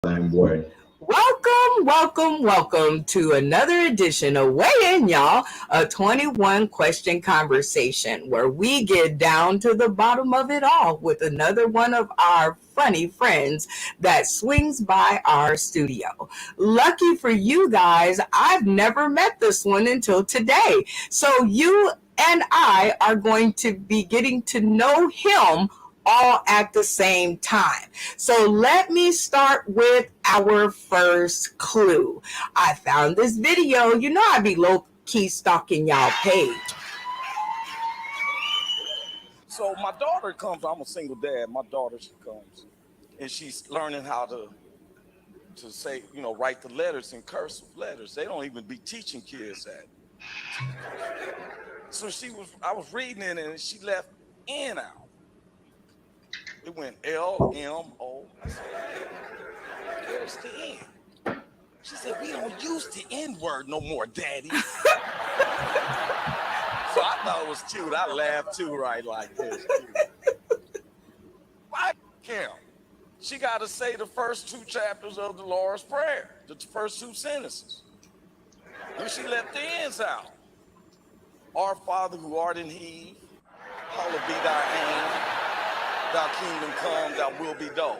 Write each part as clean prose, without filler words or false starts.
Same way. Welcome to another edition of Weigh In, y'all, a 21 question conversation where we get down to the bottom of it all with another one of our funny friends that swings by our studio. Lucky for you guys, I've never met this one until today. So you and I are going to be getting to know him all at the same time. So let me start with our first clue. I found this video. You know, I be low key stalking y'all page. So my daughter comes. I'm a single dad. My daughter, she comes, and she's learning how to say, write the letters in cursive letters. They don't even be teaching kids that. So I was reading it, and she left N out. It went L-M-O. I said, where's the N? She said, we don't use the N word no more, Daddy. So I thought it was cute. I laughed too, right, like this. Why Kim? She got to say the first two chapters of the Lord's Prayer, the first two sentences. And she left the N's out. Our Father who art in heaven, hallowed be thy name. Thy kingdom come, thy will be done.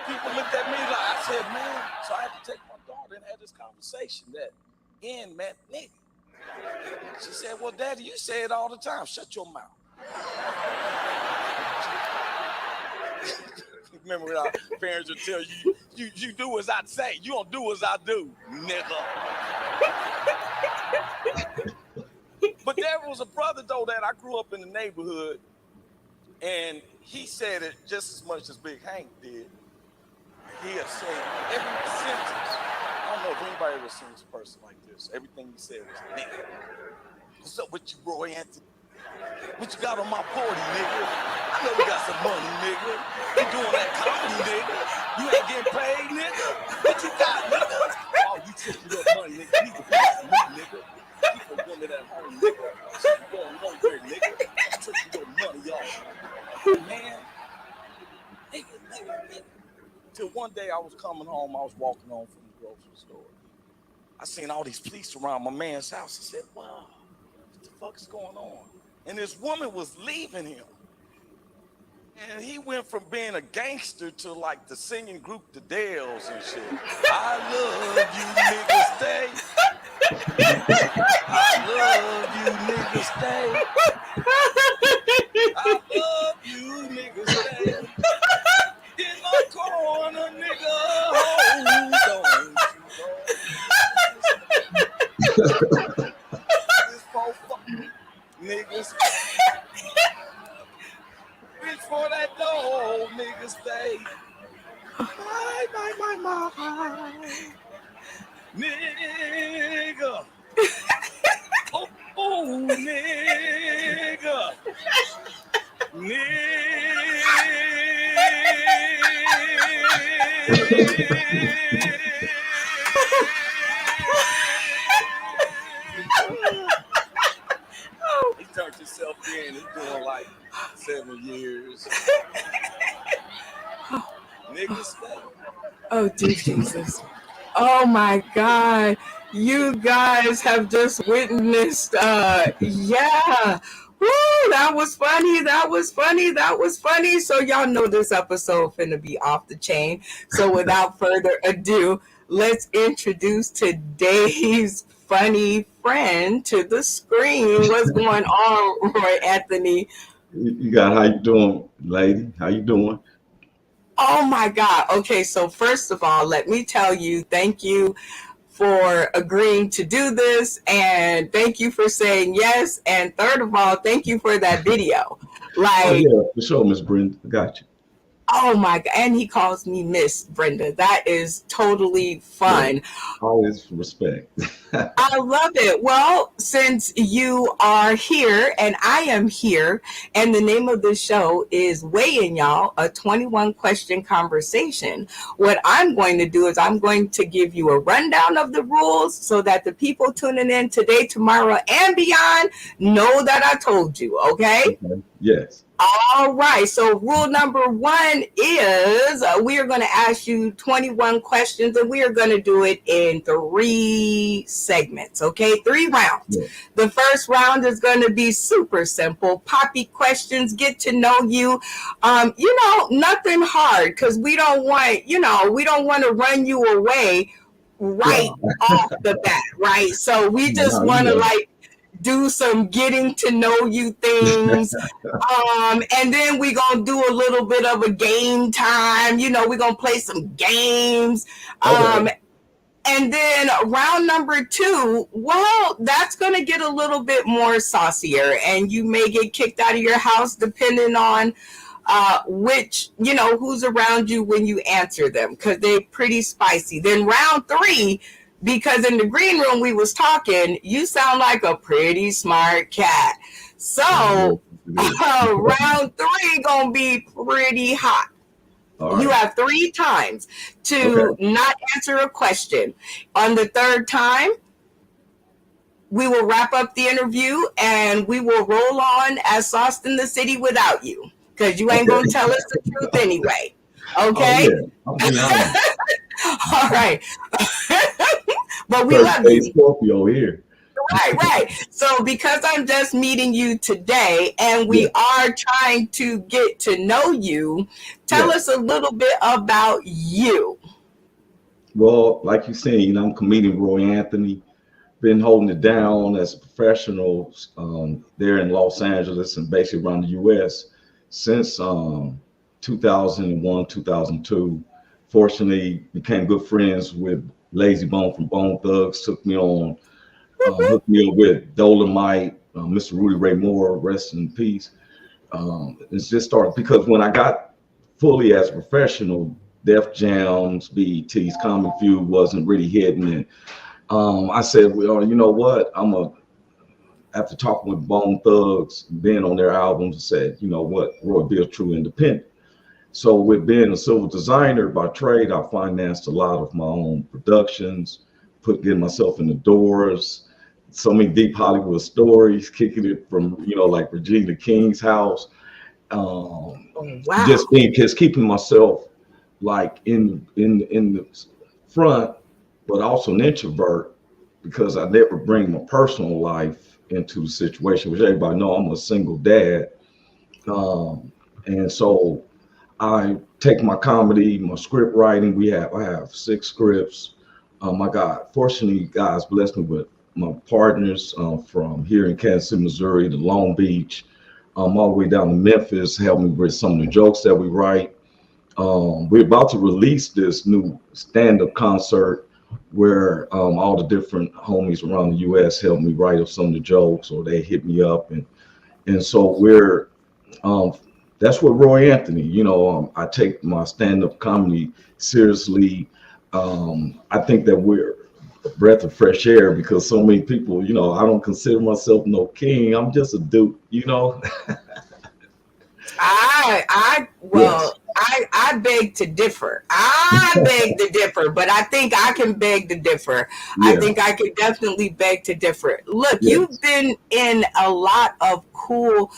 People looked at me like, I said, man, so I had to take my daughter and have this conversation that N meant nigga. She said, well, Daddy, you say it all the time. Shut your mouth. Remember when our parents would tell you, you do as I say. You don't do as I do, nigga. But there was a brother, though, that I grew up in the neighborhood, and he said it just as much as Big Hank did. He had said every sentence. I don't know if anybody ever seen this person like this. Everything he said was, nigga. What's up with you, Roy Anthony? What you got on my party, nigga? I know you got some money, nigga. You doing that comedy, nigga. You ain't getting paid, nigga. What you got, nigga? Oh, you took your money, nigga. You need to pay for me, nigga. Keep a woman at home, nigga. She's going nowhere, nigga. I took your money, y'all. Man, nigga. Till one day I was coming home, I was walking home from the grocery store. I seen all these police around my man's house. I said, wow, what the fuck is going on? And this woman was leaving him. And he went from being a gangster to like the singing group, the Dells and shit. I love you, nigga, stay. I love you, nigga, stay. I love you, nigga, stay. In my corner, nigga, hold on. This four fucking niggas. Reach for that door, nigga, stay. My. Nigga. Oh, nigga. He turned himself in. He's doing like 7 years. Niggas stay. Oh, dear Jesus. Oh my God. You guys have just witnessed, yeah. Woo, that was funny. So y'all know this episode finna be off the chain. So without further ado, let's introduce today's funny friend to the screen. What's going on, Roy Anthony? You got, how you doing, lady? How you doing? Oh my God. Okay, so first of all, let me tell you, thank you for agreeing to do this, and thank you for saying yes, and third of all, thank you for that video. Oh yeah, for sure, Miss Brenda. I got you. Oh my God. And he calls me Miss Brenda. That is totally fun. Yeah, always respect. I love it. Well, since you are here and I am here, and the name of the show is Weigh In, y'all, a 21 question conversation. What I'm going to do is I'm going to give you a rundown of the rules so that the people tuning in today, tomorrow, and beyond know that I told you, okay? Yes. All right. So rule number one is we are going to ask you 21 questions, and we are going to do it in 3 segments. Okay, 3 rounds. Yeah. The first round is going to be super simple. Poppy questions, get to know you. Nothing hard, because we don't want to run you away right off the bat, right? So we just want to do some getting to know you things. And then we're going to do a little bit of a game time. We're going to play some games. Okay. And then round number 2, well, that's going to get a little bit more saucier, and you may get kicked out of your house depending on who's around you when you answer them, because they're pretty spicy. Then round 3, because in the green room we was talking, you sound like a pretty smart cat. So round 3 gonna be pretty hot. You have 3 times to not answer a question. On the 3rd time, we will wrap up the interview and we will roll on as Sauced in the City without you, because you ain't gonna tell us the truth anyway. Okay? Oh, yeah. All right. But we love you. Scorpio here. Right. So because I'm just meeting you today and we are trying to get to know you, tell us a little bit about you. Well, like you said, I'm comedian Roy Anthony. Been holding it down as a professional there in Los Angeles and basically around the U.S. since 2001, 2002. Fortunately, became good friends with Lazy Bone from Bone Thugs. Hooked me up with Dolomite, Mr. Rudy Ray Moore, rest in peace. It's just started because when I got fully as a professional, Def Jam's, BET's, Comic View wasn't really hitting it. I said, well, you know what? After talking with Bone Thugs, being on their albums, I said, you know what? Roy, be a true independent. So with being a civil designer by trade, I financed a lot of my own productions, getting myself in the doors, so many deep Hollywood stories, kicking it from, like Regina King's house. Just keeping myself like in the front, but also an introvert, because I never bring my personal life into the situation, which everybody know I'm a single dad. And so I take my comedy, my script writing. I have 6 scripts. Fortunately, guys blessed me with my partners from here in Kansas City, Missouri, to Long Beach, all the way down to Memphis, help me with some of the jokes that we write. We're about to release this new stand-up concert where all the different homies around the U.S. help me write up some of the jokes, or they hit me up, and so we're that's what Roy Anthony. I take my stand-up comedy seriously. I think that we're a breath of fresh air, because so many people, I don't consider myself no king. I'm just a dude, I beg to differ. But I think I can beg to differ. Yeah. I think I can definitely beg to differ. Look, you've been in a lot of cool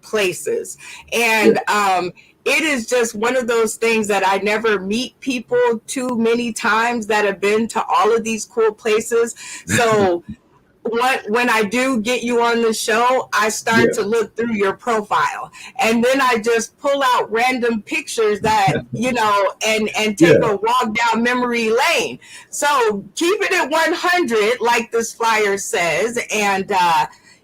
places, and it is just one of those things that I never meet people too many times that have been to all of these cool places. So when I do get you on the show, I start to look through your profile, and then I just pull out random pictures that, and take a walk down memory lane. So keep it at 100, like this flyer says. And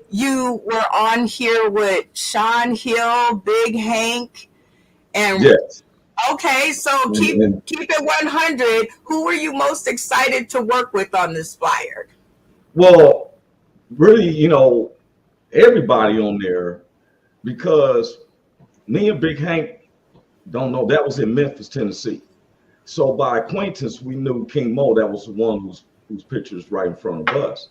you were on here with Sean Hill, Big Hank, and okay, so keep it 100. Who were you most excited to work with on this flyer? Well, really, everybody on there, because me and Big Hank don't know, that was in Memphis, Tennessee. So by acquaintance, we knew King Mo. That was the one whose picture is right in front of us,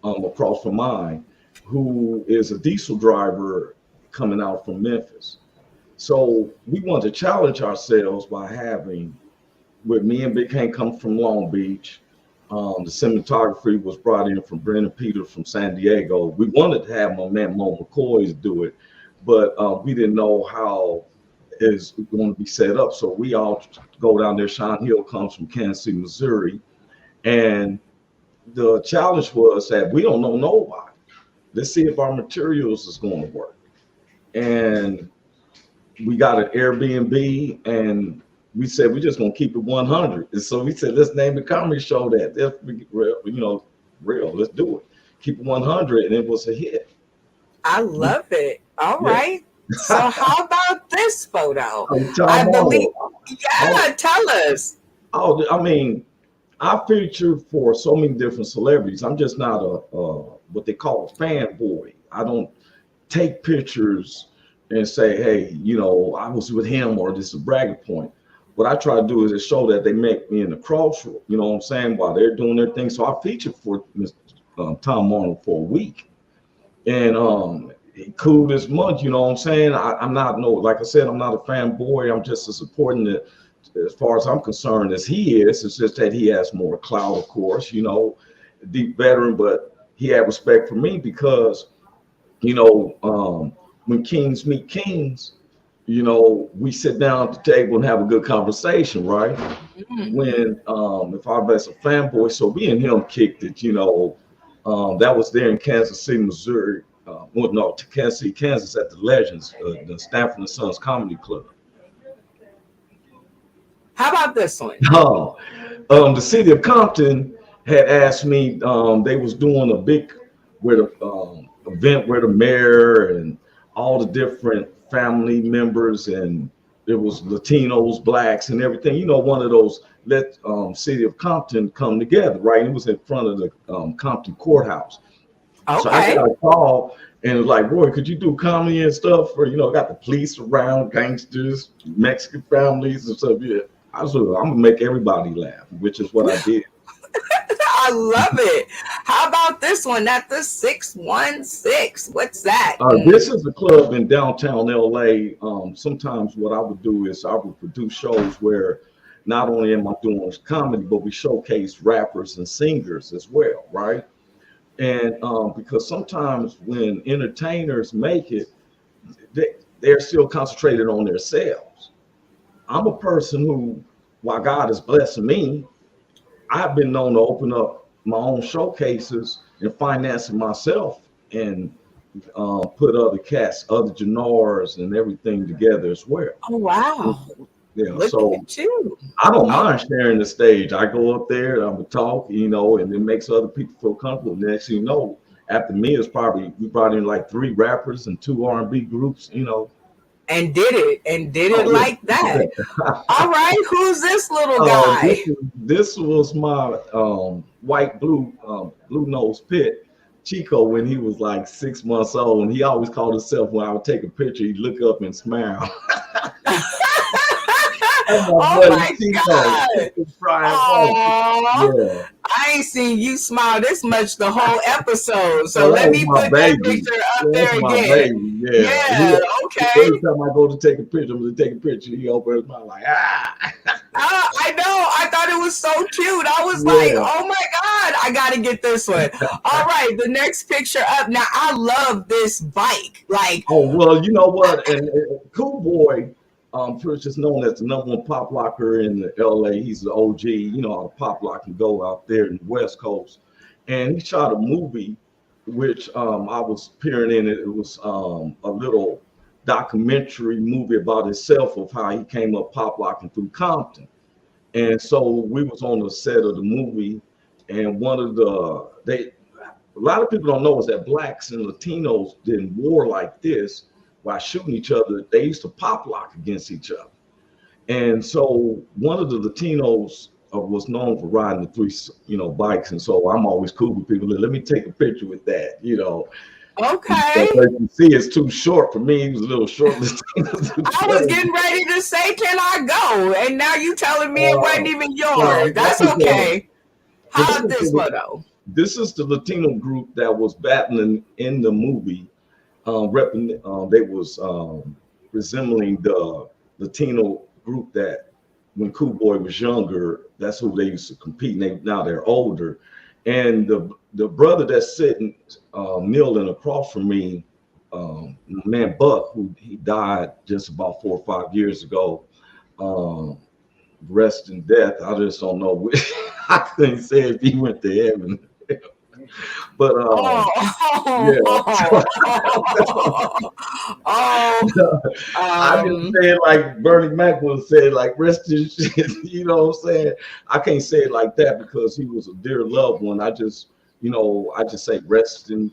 across from mine, who is a diesel driver coming out from Memphis. So we wanted to challenge ourselves by having, with me and Big Hank come from Long Beach, The cinematography was brought in from Brennan Peters from San Diego. We wanted to have my man Mo McCoy do it, but we didn't know how it's going to be set up. So we all go down there. Sean Hill comes from Kansas City, Missouri, and the challenge was that we don't know nobody. Let's see if our materials is going to work. And we got an Airbnb, and we said we're just gonna keep it 100. And so we said, let's name the comedy show that. That's real, real. Let's do it. Keep it 100, and it was a hit. I love it. All Yeah. right. So how about this photo? Tell I them believe. all. Yeah, tell us. Oh, I mean, I featured for so many different celebrities. I'm just not a what they call a fanboy. I don't take pictures and say, hey, I was with him, or this is a bragging point. What I try to do is to show that they make me in the crossroad, you know what I'm saying, while they're doing their thing. So I featured for Tom Arnold for a week. And he cool this month, you know what I'm saying? I'm not, like I said, I'm not a fanboy. I'm just as important as far as I'm concerned as he is. It's just that he has more clout, of course, deep veteran, but he had respect for me because, when kings meet kings, we sit down at the table and have a good conversation, right? Mm-hmm. When if I was a fanboy, so me and him kicked it, that was there in Kansas City, Missouri. Kansas City, Kansas, at the Legends, the Stanford and Sons Comedy Club. How about this one? The city of Compton had asked me. They was doing a big event where the mayor and all the different family members, and there was Latinos, blacks, and everything. One of those let city of Compton come together, right? It was in front of the Compton courthouse. Okay. So I got a call and it was like, Roy, could you do comedy and stuff for, got the police around, gangsters, Mexican families and stuff. Yeah. I was I'm gonna make everybody laugh, which is what I did. I love it. How about this one at the 616? What's that? This is a club in downtown LA. Sometimes what I would do is I would produce shows where not only am I doing comedy, but we showcase rappers and singers as well, right? And because sometimes when entertainers make it, they're still concentrated on themselves. I'm a person who, while God is blessing me, I've been known to open up my own showcases and finance it myself and put other cats, other Janars and everything together as well. Oh, wow. Yeah, look so at you. I don't mind sharing the stage. I go up there and I'm gonna talk, and it makes other people feel comfortable. Next thing you know, after me, we brought in like 3 rappers and 2 R&B groups, And did it like that. All right, who's this little guy? This was my white blue nose pit, Chico, when he was like 6 months old, and he always called himself, when I would take a picture, he'd look up and smile. Oh my God. Yeah. I ain't seen you smile this much the whole episode. So let me put that picture up there again. Yeah. Okay. Every time I go to take a picture, I'm going to take a picture. He opens his mouth like, I know. I thought it was so cute. I was like, oh my God, I got to get this one. All right. The next picture up. Now, I love this bike. Like, oh, well, you know what? And Cool Boy, pretty just known as the #1 pop locker in LA. He's the OG, how pop lock can go out there in the West Coast. And he shot a movie, which I was appearing in. It was a little documentary movie about himself of how he came up pop locking through Compton. And so we was on the set of the movie, and a lot of people don't know is that blacks and Latinos didn't war like this. While shooting each other, they used to pop lock against each other. And so one of the Latinos was known for riding the 3, bikes. And so I'm always cool with people. Let me take a picture with that, Okay. But you see, it's too short for me. He was a little short. I was getting ready to say, can I go? And now you telling me it wasn't even yours. That's okay. How about this photo? This is the Latino group that was battling in the movie. They was resembling the Latino group that when Cool Boy was younger, that's who they used to compete. And now they're older. And the brother that's sitting kneeling across from me, man Buck, who he died just about 4 or 5 years ago. Rest in death. I just don't know. I couldn't say if he went to heaven. But yeah, I didn't say it like Bernie Mac would say, like rest in shit. You know what I'm saying? I can't say it like that because he was a dear loved one. I just say rest in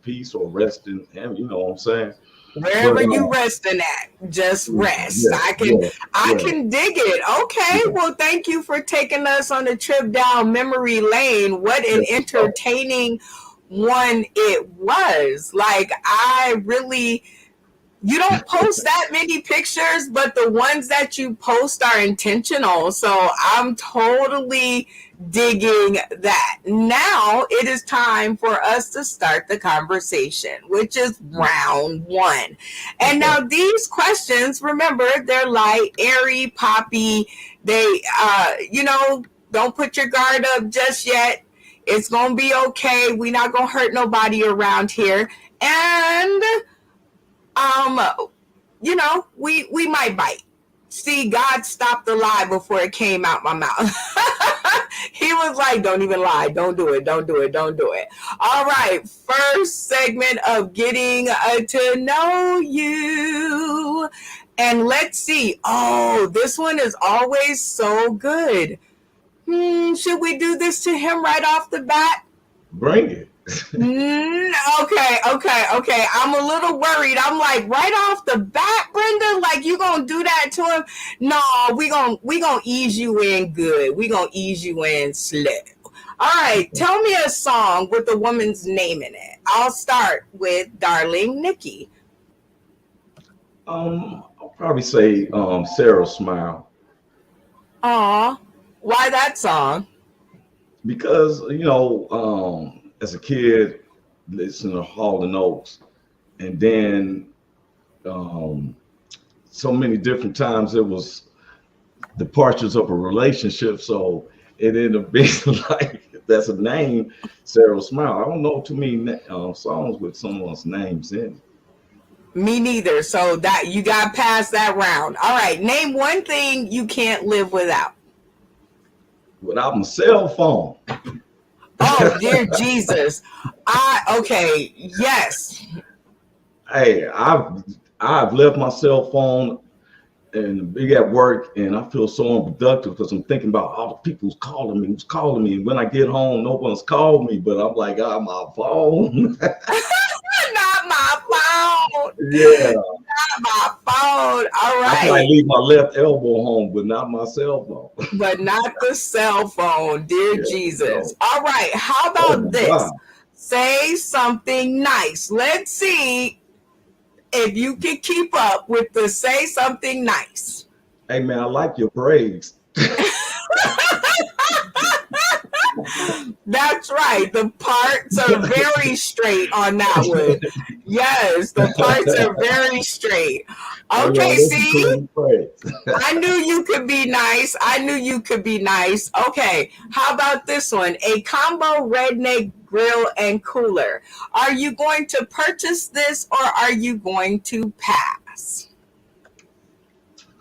peace or rest in him. You know what I'm saying? Wherever you resting at, just rest. Yeah, I can dig it. Okay, well, thank you for taking us on a trip down memory lane. What an entertaining one it was. Like, you don't post that many pictures, but the ones that you post are intentional. So I'm totally digging that. Now it is time for us to start the conversation, which is round one. And now these questions, remember, they're light, airy, poppy. They, don't put your guard up just yet. It's going to be okay. We're not going to hurt nobody around here. And we might bite. See, God stopped the lie before it came out my mouth. He was like, don't even lie. Don't do it. Don't do it. Don't do it. All right. First segment of getting to know you. And let's see. Oh, this one is always so good. Should we do this to him right off the bat? Bring it. Okay. I'm a little worried. I'm like, right off the bat, Brenda, like you gonna do that to him? No, we gonna ease you in good. We gonna ease you in slow. All right, tell me a song with a woman's name in it. I'll start with Darling Nikki. I'll probably say Sarah Smile. Aw, why that song? Because as a kid, listening to Hall and Oates, and then so many different times it was departures of a relationship, so it ended up being like that's a name, Sarah Smile. I don't know too many songs with someone's names in it. Me neither. So that you got past that round. All right, name one thing you can't live without. Without my cell phone. Oh, dear Jesus. Okay, yes. Hey, I've left my cell phone and be at work, and I feel so unproductive because I'm thinking about all the people who's calling me. And when I get home, no one's called me, but I'm like, my phone. Not my phone. Yeah. Not my phone. All right. I might leave my left elbow home, but not my cell phone. But not the cell phone, dear Jesus. No. All right. How about this? God. Say something nice. Let's see if you can keep up with the say something nice. Hey, man, I like your braids. That's right. The parts are very straight on that one. Yes, the parts are very straight. Okay, see? I knew you could be nice. Okay, how about this one? A combo redneck grill and cooler. Are you going to purchase this or are you going to pass?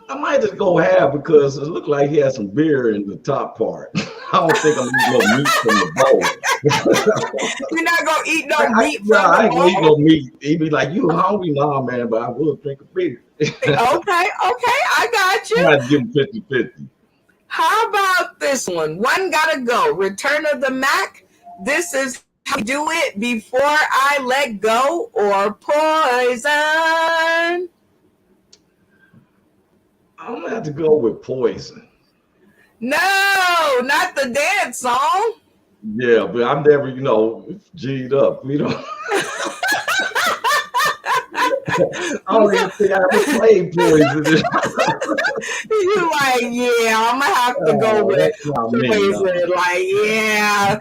I might just go half because it looked like he had some beer in the top part. I don't think I'm eating no meat from the bowl. You're not gonna eat no meat from the bowl? I ain't gonna eat no meat. He'd be like, you hungry? Nah, man, but I will drink a beer. Okay, I got you. I give him 50-50. How about this one? One gotta go. Return of the Mac. This is how you do it before I let go or poison. I'm gonna have to go with Poison. No, not the dance song. Yeah, but I'm never, G'd up. We don't. I don't even think I ever played Poison. You're like, yeah, I'm gonna have to go with Poison. Like, yeah.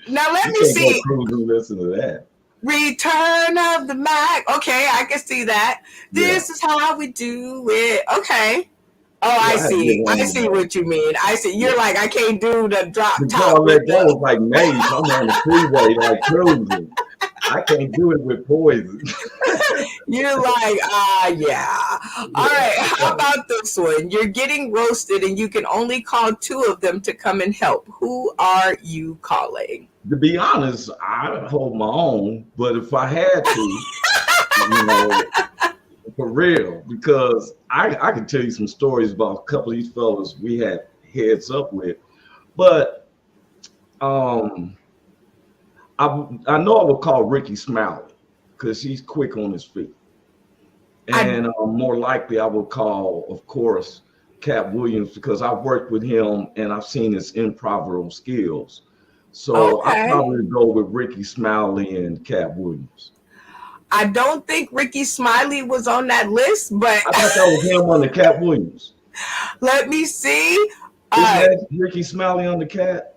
Now let me see. Listen to that. Return of the Mac. Okay, I can see that. This is how we do it. Okay. Oh, Yeah, I I had to get see. one I of see those. what you mean. I see. You're like, I can't do the drop The top car with let go the. was like mace. I'm on the freeway like cruising. I can't do it with poison. You're like, yeah. All right. How Yeah. about this one? You're getting roasted and you can only call two of them to come and help. Who are you calling? To be honest, I hold my own, but if I had to, you know, for real, because I can tell you some stories about a couple of these fellas we had heads up with, but um, I know I would call Ricky Smiley because he's quick on his feet, I and more likely I would call, of course, Cat Williams because I've worked with him and I've seen his improv skills. So I okay. probably go with Ricky Smiley and Cat Williams. I don't think Ricky Smiley was on that list, but I thought that was him on the Cat Williams. let me see. Isn't Uh, that Ricky Smiley on the Cat?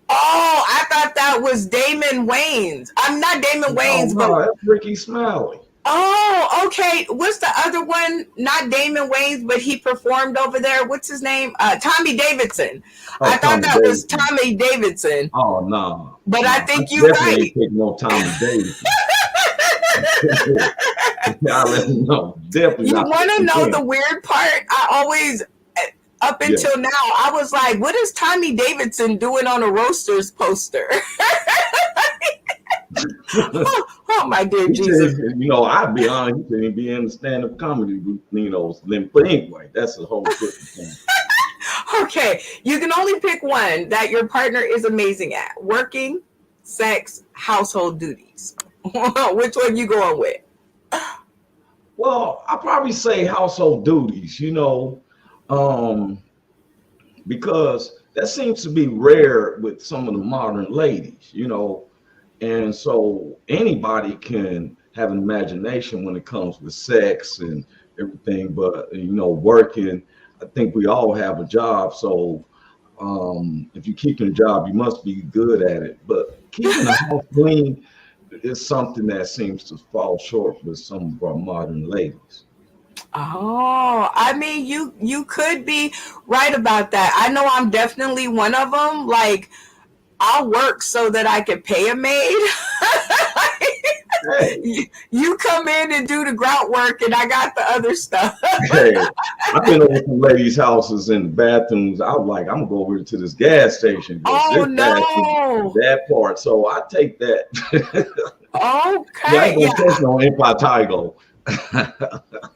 oh, I thought that was Damon Wayans. I'm not Damon Oh Wayans, but no, that's Ricky Smiley. oh, okay. What's the other one? Not Damon Wayans, but he performed over there. What's his name? Tommy Davidson. Oh, I thought Tommy that was Davidson. Tommy Davidson, Oh no, but I no, I think you're definitely right. ain't taking no Tommy Davidson. I let him know. Definitely You not. want to know Again. the weird part? I always, up until now, I was like, what is Tommy Davidson doing on a Roasters poster? Oh, my dear He Jesus. said, you know, I'd be honest, he said he'd be in the stand-up comedy group, you know. But anyway, that's a whole different thing. Okay, you can only pick one that your partner is amazing at: working, sex, household duties. Which one you going with? Well, I probably say household duties, you know, because that seems to be rare with some of the modern ladies, you know, and so anybody can have an imagination when it comes with sex and everything, but you know, working, I think we all have a job, so if you keep your job, you must be good at it. But keeping the house clean is something that seems to fall short with some of our modern ladies. Oh, I mean, you could be right about that. I know I'm definitely one of them. Like, I'll work so that I can pay a maid. Hey, You come in and do the groundwork, and I got the other stuff. hey, I've been over some ladies' houses and the bathrooms. I was like, I'm gonna go over to this gas station because Oh this bathroom, no. that part. So I take that. Yeah, I Okay. ain't Yeah. gonna take no Impatigo.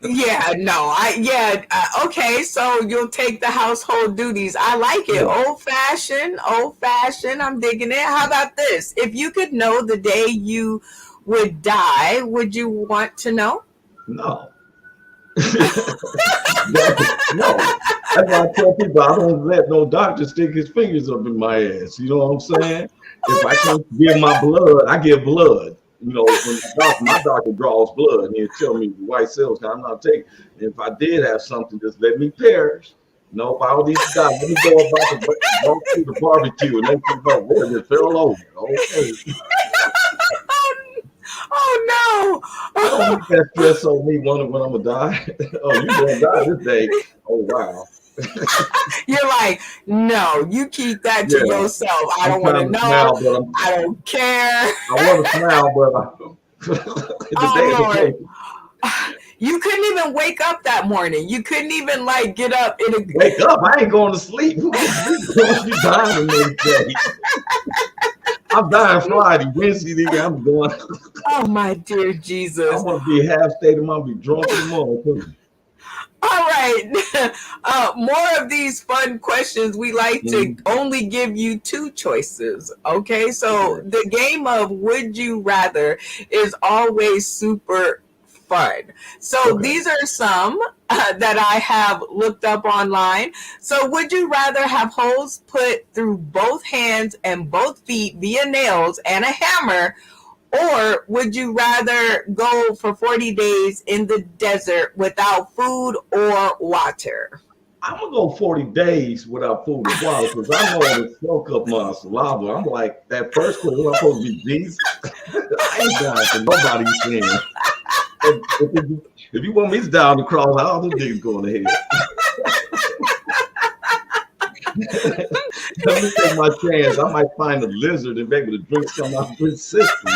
Yeah. No. Yeah. Okay. So you'll take the household duties. I like it. Yeah. Old fashioned. Old fashioned. I'm digging it. How about this? If you could know the day you would die, would you want to know? No. No. That's why I tell people I don't let no doctor stick his fingers up in my ass. You know what I'm saying? If I Oh can't give my blood, I give blood. You know, when my doctor draws blood and he'll tell me white cells, I'm not taking. If I did have something, just let me perish. No, if I would need to die, let me go about to go to the barbecue and let you know where it fell over. Okay. no. I don't need that stress on me wondering when I'm gonna die. Oh, you gonna die this day. Oh wow. You're like, no, you keep that to Yeah. yourself. I I'm don't want to trying to know. smile, but I don't care. I want to smile, but the day Oh Lord. before, You couldn't even wake up that morning. You couldn't even like get up in a wake up. I ain't going to sleep. Who gets sleep once you dying the next day? I'm dying Friday, Wednesday. Nigga, I'm going. Oh my dear I'm Jesus. gonna be half state of mind, be drunk in the morning. All right. More of these fun questions. We like to only give you two choices. Okay. So the game of would you rather is always super fun. So these are some that I have looked up online. So would you rather have holes put through both hands and both feet via nails and a hammer? Or would you rather go for 40 days in the desert without food or water? I'm gonna go 40 days without food and water because I know it'll soak up my saliva. I'm like that first question. I'm supposed to be Jesus. I ain't dying for nobody's sin. If you want me to die on the cross, all the niggas going to hell. Let me take my chance. I might find a lizard and be able to drink some out of his system.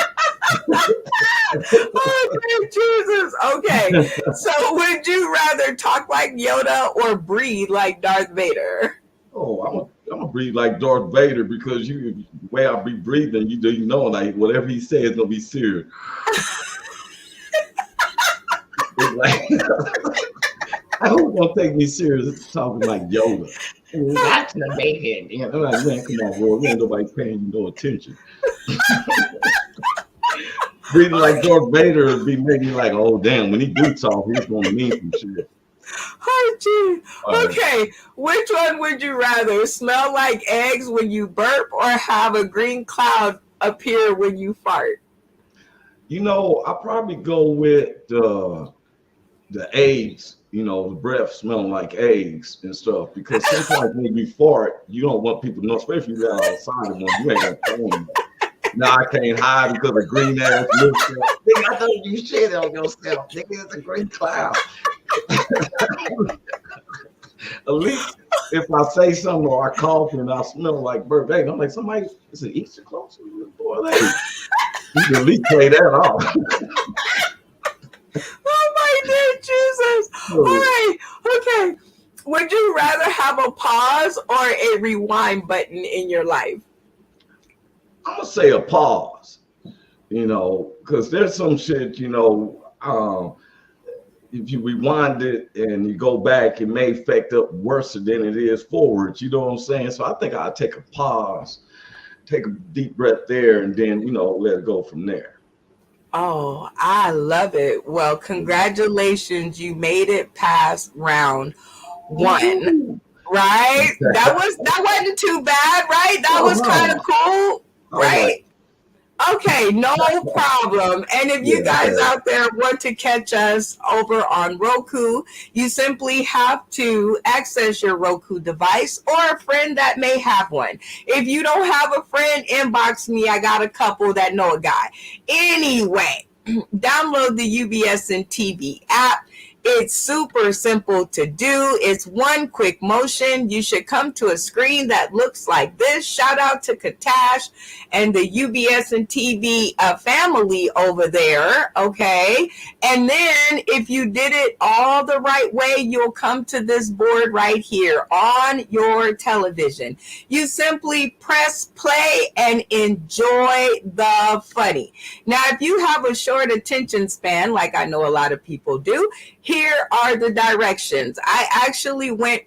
Oh, Jesus. Okay. So would you rather talk like Yoda or breathe like Darth Vader? Oh, I'm gonna breathe like Darth Vader because the way I be breathing, you know, like whatever he says is gonna be serious. It's like, I don't want to take me serious. It's talking like Yoda. That's the bacon. You know, I'm like, man, come on, bro. Ain't nobody paying you no attention. Breathing like Darth Vader would be making like, oh damn, when he do talk, he's gonna mean some shit. Oh, gee. Okay, which one would you rather? Smell like eggs when you burp or have a green cloud appear when you fart? You know, I probably go with the eggs, you know, the breath smelling like eggs and stuff. Because sometimes when you fart, you don't want people to know, especially if you're outside of one, you ain't gonna tell them. Now I can't hide because of green ass lipstick. Nigga, I thought you shit on yourself. Nigga, it's a green cloud. At least if I say something or I cough and I smell like burp, hey, I'm like, somebody, is it Easter close? Boy, hey, you can at least play that off. Oh my dear Jesus. All right. Okay. Would you rather have a pause or a rewind button in your life? I'm gonna say a pause, you know, because there's some shit, you know, if you rewind it and you go back, it may affect up worse than it is forward. You know what I'm saying? So I think I'll take a pause, take a deep breath there, and then, you know, let it go from there. Oh, I love it. Well, congratulations. You made it past round one. Right? That wasn't too bad, right? That was kind of cool, right? Okay, no problem. And if you guys out there want to catch us over on Roku, you simply have to access your Roku device or a friend that may have one. If you don't have a friend, inbox me. I got a couple that know a guy. Anyway, download the UBS and TV app. It's super simple to do. It's one quick motion. You should come to a screen that looks like this. Shout out to Katash and the UBS and TV family over there. Okay. And then if you did it all the right way, you'll come to this board right here on your television. You simply press play and enjoy the funny. Now, if you have a short attention span, like I know a lot of people do, here are the directions. I actually went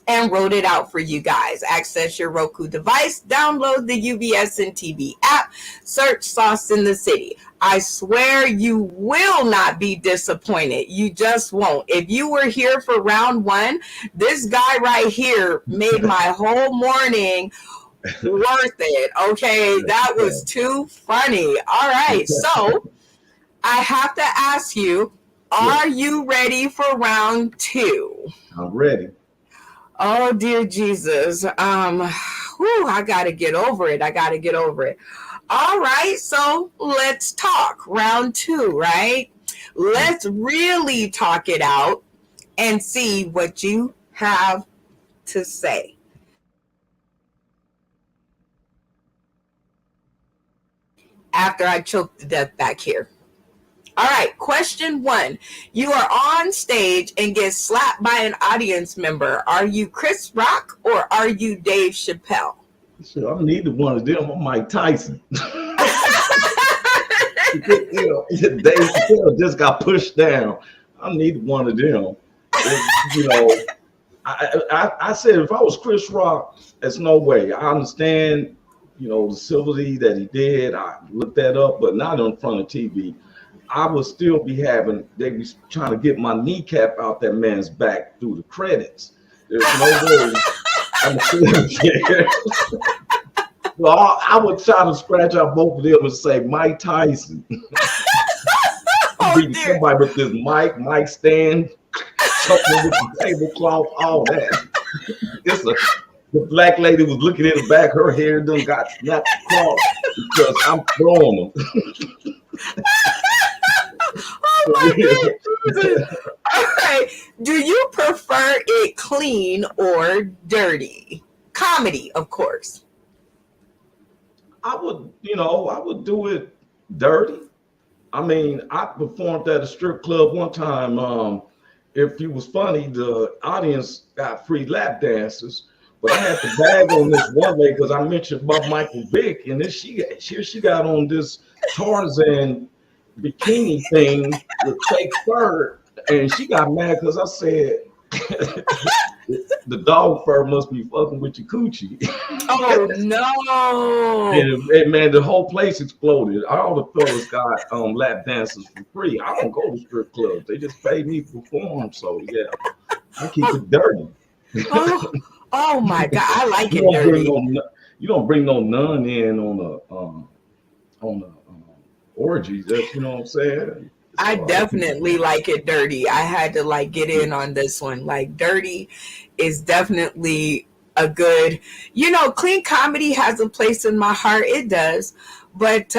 and wrote it out for you guys. Access your Roku device, download the UBS and TV app, search Sauce in the City. I swear you will not be disappointed. You just won't. If you were here for round one, this guy right here made my whole morning worth it. Okay, that was too funny. All right, so I have to ask you, are you ready for round two? I'm ready. Oh, dear Jesus. I got to get over it. All right, so let's talk. Round two, right? Let's really talk it out and see what you have to say. After I choke to death back here. All right, question one. You are on stage and get slapped by an audience member. Are you Chris Rock or are you Dave Chappelle? So I'm neither one of them. I'm Mike Tyson. You know, Dave Chappelle just got pushed down. I'm neither one of them. You know, I said if I was Chris Rock, there's no way. I understand, you know, the civility that he did. I looked that up, but not in front of TV. I would still be they be trying to get my kneecap out that man's back through the credits. There's no way I'm still here. Well, I would try to scratch out both of them and say Mike Tyson. Somebody with this mic stand, something with the tablecloth, all that. The black lady was looking in the back, her hair done got snapped across because I'm throwing them. Oh my God. All right. Do you prefer it clean or dirty? Comedy, of course. I would do it dirty. I mean, I performed at a strip club one time. If you was funny, the audience got free lap dances. But I had to bag on this one lady because I mentioned about Michael Vick, and then she got on this Tarzan bikini thing with fake fur, and she got mad because I said the dog fur must be fucking with your coochie. Oh no! And man, the whole place exploded. All the fellas got lap dances for free. I don't go to strip clubs; they just pay me to perform. So yeah, I keep it dirty. Oh, oh my God! I like You it don't bring dirty. you don't bring no nun in on a orgy. That's you know what I'm saying. I So I keep it definitely like it dirty. I had to like get in on this one. Like dirty is definitely a good, clean comedy has a place in my heart. It does. But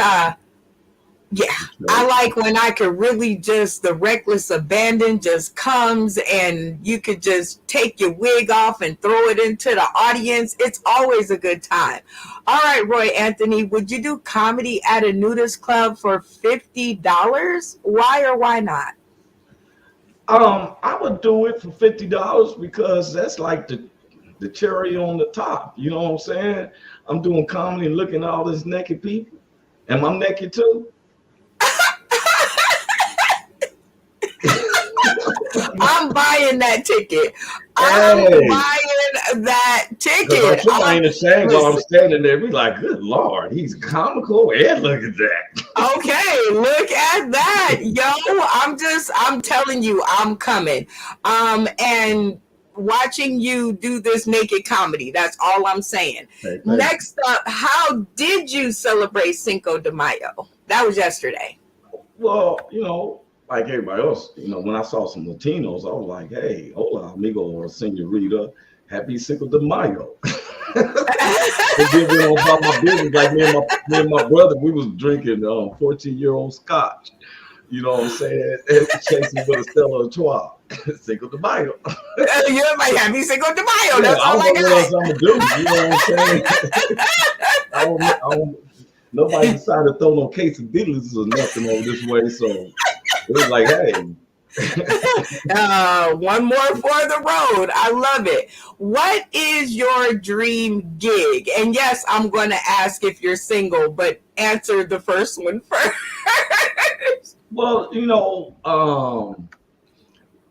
yeah, I dirty. like when I could really just, the reckless abandon just comes and you could just take your wig off and throw it into the audience. It's always a good time. All right, Roy Anthony, would you do comedy at a nudist club for $50? Why or why not? I would do it for $50 because that's like the cherry on the top. You know what I'm saying? I'm doing comedy and looking at all these naked people. Am I naked too? I'm buying that ticket. I'm Hey, buying that because I'm ticket. sure I ain't ashamed while I'm Listen, standing there. Be like, good Lord, he's comical. And look at that. okay, look at that. Yo, I'm telling you, I'm coming. And watching you do this naked comedy. That's all I'm saying. Hey, thank you. Next up, how did you celebrate Cinco de Mayo? That was yesterday. Well, like everybody else, when I saw some Latinos, I was like, hey, hola, amigo or senorita, happy Cinco de Mayo. And then went on about my business, like me and my brother, we was drinking 14-year-old scotch. You know what I'm saying? And chasing with a Stella Artois. Cinco de Mayo. You're like, happy Cinco de Mayo. Yeah, That's I all don't I know what else got. I'm gonna do. You know what I'm saying? Nobody decided to throw no quesadillas or nothing over this way, so it was like, hey. One more for the road. I love it. What is your dream gig? And yes, I'm going to ask if you're single, but answer the first one first. Well,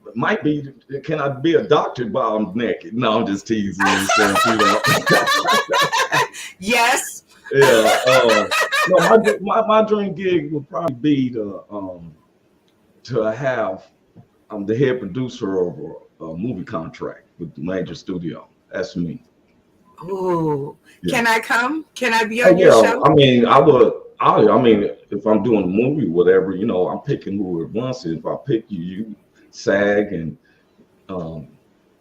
it might be. Can I be a doctor while I'm naked? No, I'm just teasing. Yes. Yeah. No, my dream gig would probably be to have the head producer of a movie contract with the major studio. That's me. Ooh. Yeah. Can I come? Can I be Oh, on your yeah. show? I mean, I would. I mean, if I'm doing a movie, whatever, I'm picking who it wants. If I pick you, you SAG and um,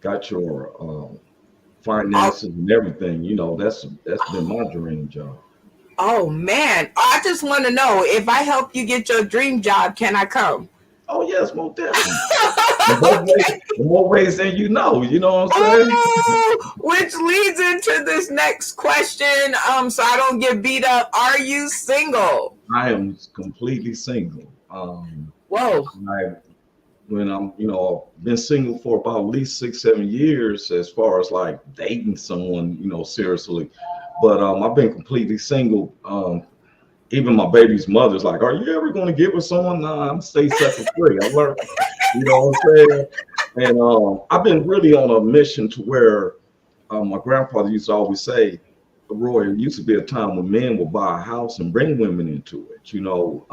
got your Oh, finances and everything. That's been my dream job. oh man. I just want to know, if I help you get your dream job, can I come? Oh yes, most definitely. In more ways than you know what I'm saying? Oh, which leads into this next question. So I don't get beat up. Are you single? I am completely single. Whoa. I when I'm been single for about at least 6-7 years as far as like dating someone seriously, but I've been completely single. Even my baby's mother's like, are you ever going to give her someone? Nah, I'm stay sucker free. I learned, you know what I'm saying? And I've been really on a mission to where my grandfather used to always say, Roy, it used to be a time when men would buy a house and bring women into it.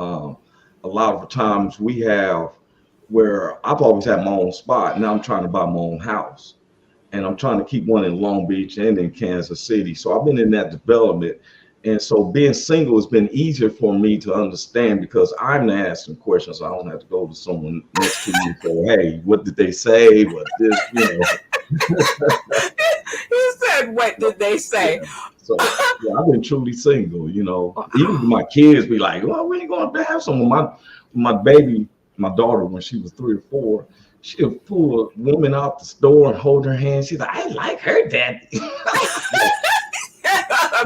A lot of times we have where I've always had my own spot. Now I'm trying to buy my own house. And I'm trying to keep one in Long Beach and in Kansas City. So I've been in that development. And so being single has been easier for me to understand because I'm asking questions. I don't have to go to someone next to me and say, hey, what did they say? What this. You said, what did they say? Yeah. So yeah, I've been truly single, Even my kids be like, well, we ain't going to have someone. My baby, my daughter, when she was 3 or 4, she'll pull a woman out the store and hold her hand. She's like, I like her daddy.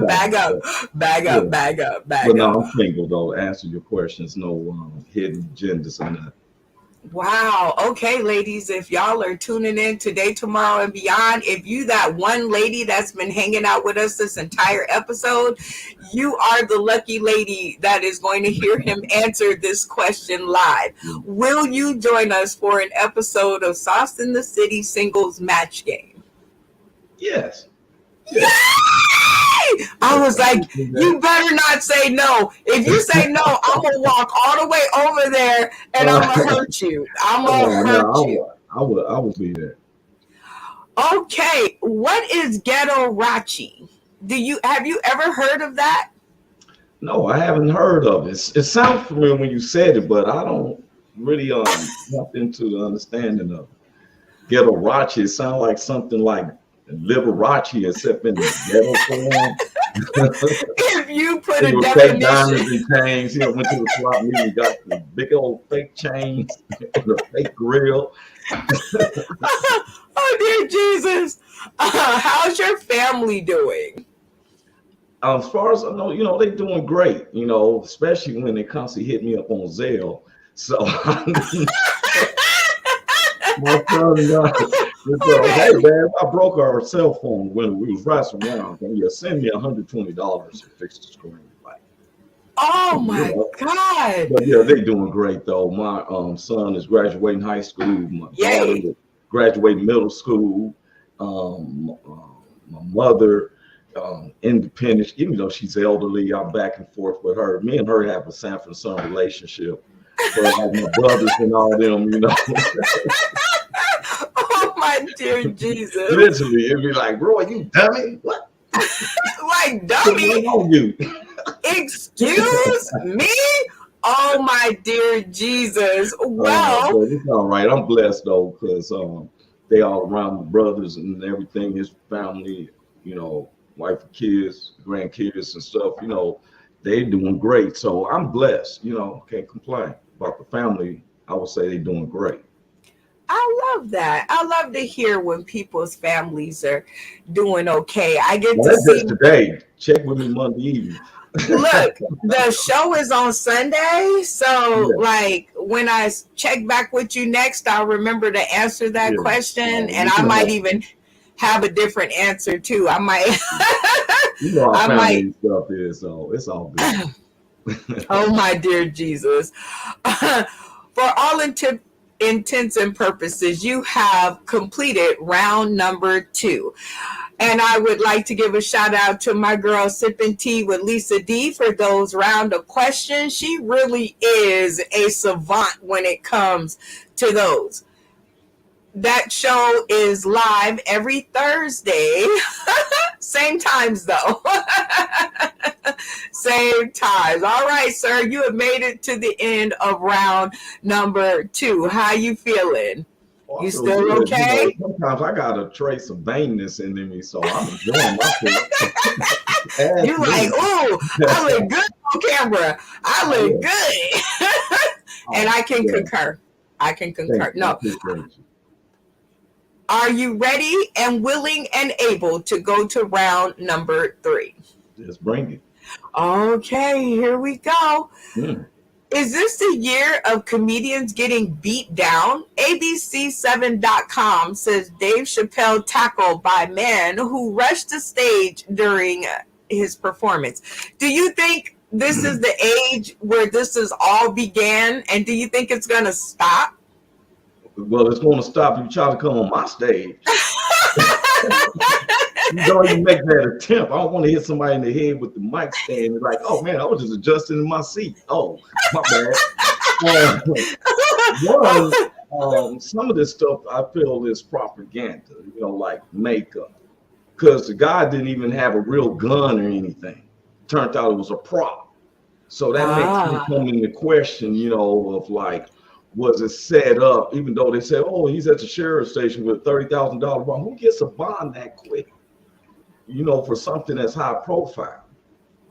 Bag up, bag Yeah. up, bag up, bag But no, up. I'm single though. To answer your questions, no hidden agendas or nothing. Wow. Okay, ladies, if y'all are tuning in today, tomorrow, and beyond, if you that one lady that's been hanging out with us this entire episode, you are the lucky lady that is going to hear him answer this question live. Will you join us for an episode of Sauce in the City Singles Match Game? Yes. I was like, you better not say no. If you say no, I'm gonna walk all the way over there and I'm gonna hurt you. I'm gonna hurt you. I will be there. Okay, what is ghetto rachi? Have you ever heard of that? No, I haven't heard of it. It sounds familiar when you said it, but I don't really jump into the understanding of it. Ghetto rachi. It sounds like something like Liberace, except in the ghetto form. If you put a Fake definition, diamonds and chains. Went to the swap meet and got the big old fake chains and the fake grill. Oh dear Jesus, how's your family doing? As far as I know, they're doing great. Especially when they constantly hit me up on Zelle. So my son hey man, I broke our cell phone when we was riding around. And send me $120 to fix the screen. Like, oh my God! But yeah, they're doing great though. My son is graduating high school. My daughter is graduating middle school. My mother, independent, even though she's elderly, I'm back and forth with her. Me and her have a Sanford son relationship. But like my brothers and all them, Oh my dear Jesus! Literally, it'd be like, bro, you dummy? What? Like dummy? You? Excuse me? Oh my dear Jesus! Well, it's all right. I'm blessed though, because they all around my brothers and everything. His family, wife, kids, grandkids, and stuff. They're doing great. So I'm blessed. Can't complain about the family. I would say they're doing great. I love that. I love to hear when people's families are doing okay. I get to That's see just today. Check with me Monday evening. Look, the show is on Sunday, so like when I check back with you next, I'll remember to answer that question, and I might even have a different answer too. I might. How family stuff is, so it's all good. Oh my dear Jesus! For all intents and purposes, you have completed round number 2. And I would like to give a shout out to my girl Sipping Tea with Lisa D for those round of questions. She really is a savant when it comes to those. That show is live every Thursday. Same times though. Same times. All right, sir. You have made it to the end of round number 2. How you feeling? You still good. Okay? Sometimes I got a trace of vainness in me, so I'm enjoying myself. You're like, ooh, I look good on camera. I look good. And I can concur. I can concur. No. Are you ready and willing and able to go to round number 3? Just bring it. Okay, here we go. Is this the year of comedians getting beat down? ABC7.com says Dave Chappelle tackled by men who rushed the stage during his performance. Do you think this is the age where this is all began? And do you think it's going to stop? Well, it's going to stop if you try to come on my stage. You don't even make that attempt. I don't want to hit somebody in the head with the mic stand. It's like, oh man, I was just adjusting in my seat. Oh, my bad. Some of this stuff I feel is propaganda, like makeup. Because the guy didn't even have a real gun or anything. Turned out it was a prop. So that makes me come into question, of like, was it set up? Even though they said, oh, he's at the sheriff's station with $30,000 bond. Who gets a bond that quick? For something that's high profile.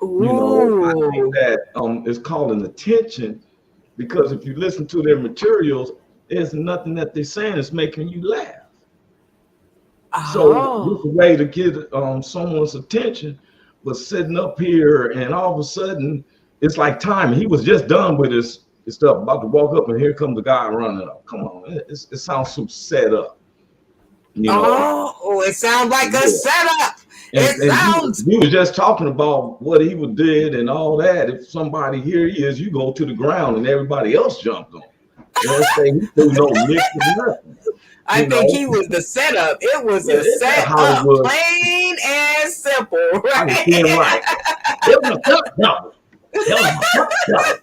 I think that it's called an attention, because if you listen to their materials, there's nothing that they're saying is making you laugh. So this Oh. is a way to get someone's attention, but sitting up here and all of a sudden it's like time. He was just done with his stuff, about to walk up, and here comes the guy running up. Come on, it sounds so set up, you know. Oh, it sounds like a Yeah. setup. And, It sounds. we was just talking about what he would did and all that. If somebody here he is, you go to the ground and everybody else jumped on. They say he threw no mix or nothing. I You think know? he was the setup. It was Yeah, a it's that setup, Hollywood. plain and simple, I was right? feeling like it was a cut double. It was a cut double.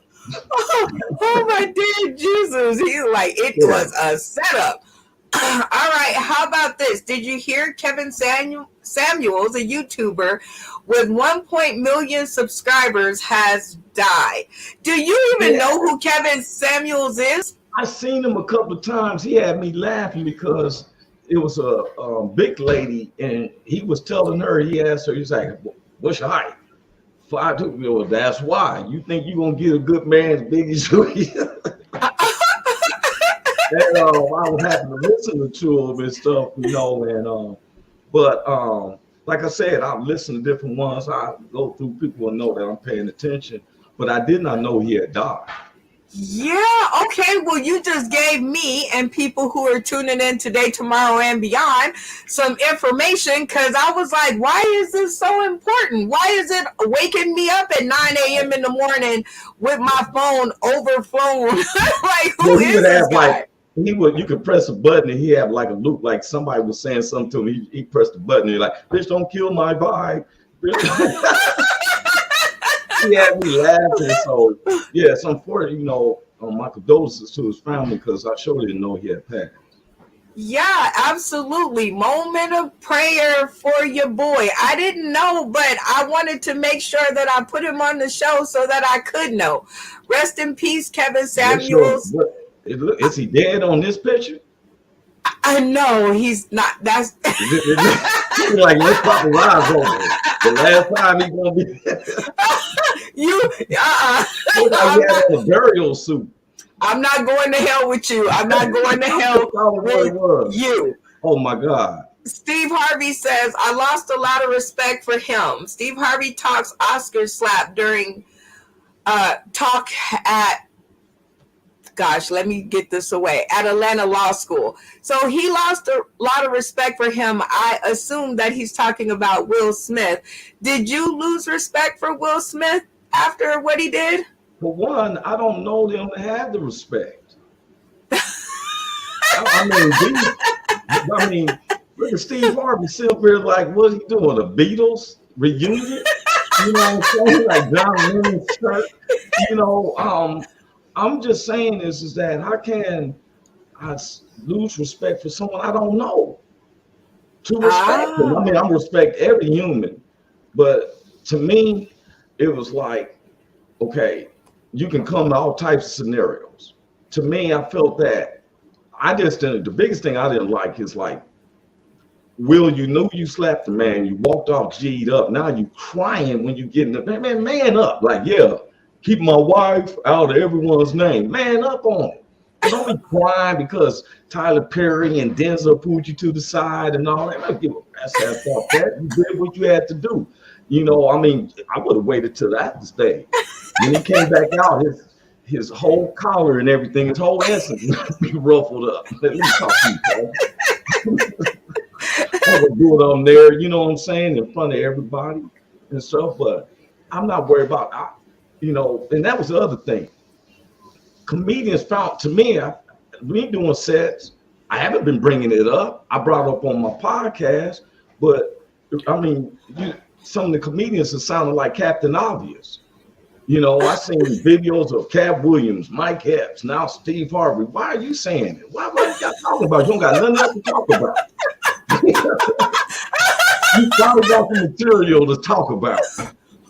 Oh my dear Jesus. He's like, it Yeah. was a setup. All right, how about this? Did you hear Kevin Samuels, a YouTuber with 1 million subscribers, has died? Do you even know who Kevin Samuels is? I seen him a couple of times. He had me laughing because it was a big lady, and he was telling her. He asked her, he's like, "What's your height?" 5'2". Well, that's why. You think you're gonna get a good man as big as you? And I was happy to listen to him and stuff, you know. And but like I said, I listen to different ones. I go through, people will know that I'm paying attention, but I did not know he had died. Yeah, okay. Well, you just gave me and people who are tuning in today, tomorrow, and beyond some information, because I was like, why is this so important? Why is it waking me up at 9 a.m. in the morning with my phone overflowing? Like, who is this guy? You could press a button and he have like a loop, like somebody was saying something to him. He pressed the button and he's like, "Bitch, don't kill my vibe." He had me laughing. So yeah, it's unfortunate, you know. My condolences to his family, because I sure didn't know he had passed. Yeah, absolutely. Moment of prayer for your boy. I didn't know, but I wanted to make sure that I put him on the show so that I could know. Rest in peace, Kevin Samuels. Is he dead on this picture? I know he's not. That's like, let's pop the rise over it. The last time he's gonna be you. He had a burial suit. I'm not going to hell with you. I'm not going to hell with you. Oh my God. Steve Harvey says, I lost a lot of respect for him. Steve Harvey talks Oscar slap during talk at, gosh, let me get this away, at Atlanta Law School. So he lost a lot of respect for him. I assume that he's talking about Will Smith. Did you lose respect for Will Smith after what he did? For one, I don't know them to have the respect. I mean, look at Steve Harvey sitting there like, what's he doing? A Beatles reunion? You know what I'm saying? Like John Lennon's shirt. You know, I'm just saying is that how can I lose respect for someone I don't know? To respect them. I mean, I respect every human, but to me, it was like, okay, you can come to all types of scenarios. To me, I felt that I just didn't. The biggest thing I didn't like is like, Will, you knew you slapped the man, you walked off G'd up. Now you crying when you get in the man up. Like, yeah, keep my wife out of everyone's name. Man up on it. Don't be crying because Tyler Perry and Denzel pulled you to the side and all that. I don't give a rat's ass about that. You did what you had to do. You know, I mean, I would have waited till after stage. When he came back out, his whole collar and everything, his whole essence be ruffled up. Let me talk to you, I would do it on there, you know what I'm saying, in front of everybody and stuff. But I'm not worried about, you know, and that was the other thing. Comedians found, to me, we doing sets. I haven't been bringing it up. I brought it up on my podcast, but I mean, some of the comedians are sounding like Captain Obvious. You know, I seen videos of Cat Williams, Mike Epps, now Steve Harvey. Why are you saying it? What are y'all talking about? You don't got nothing else to talk about. You probably got the material to talk about.